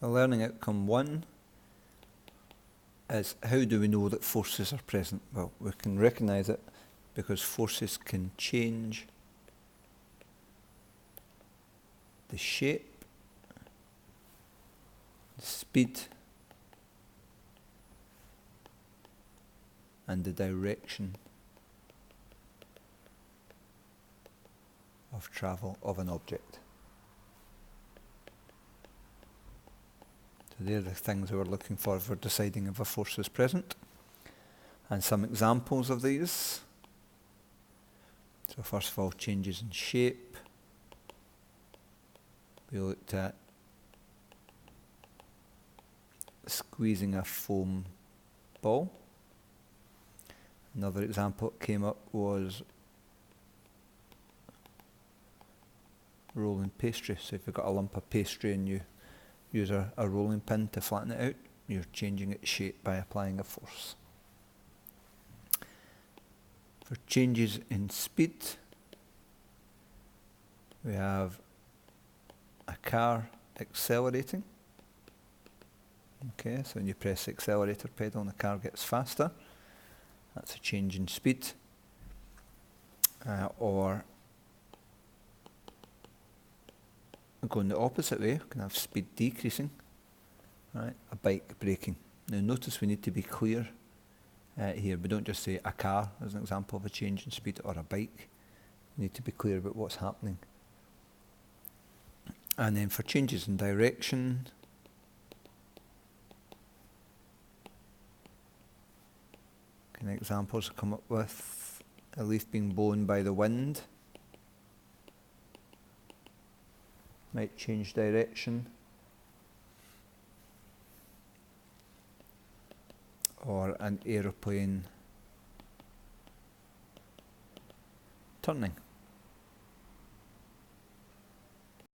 The learning outcome 1 is how do we know that forces are present? Well, we can recognise it because forces can change the shape, the speed, and the direction of travel of an object. So they're the things we're looking for if we're deciding if a force is present. And some examples of these. So first of all, changes in shape. We looked at squeezing a foam ball. Another example that came up was rolling pastry. So if you've got a lump of pastry and you use a rolling pin to flatten it out, you're changing its shape by applying a force. For changes in speed, we have a car accelerating. Okay, so when you press the accelerator pedal and the car gets faster, that's a change in speed. Or going the opposite way, we can have speed decreasing, right? A bike braking. Now notice we need to be clear here. We don't just say a car as an example of a change in speed or a bike. We need to be clear about what's happening. And then for changes in direction, kind of examples to come up with a leaf being blown by the wind. Might change direction. Or an aeroplane turning.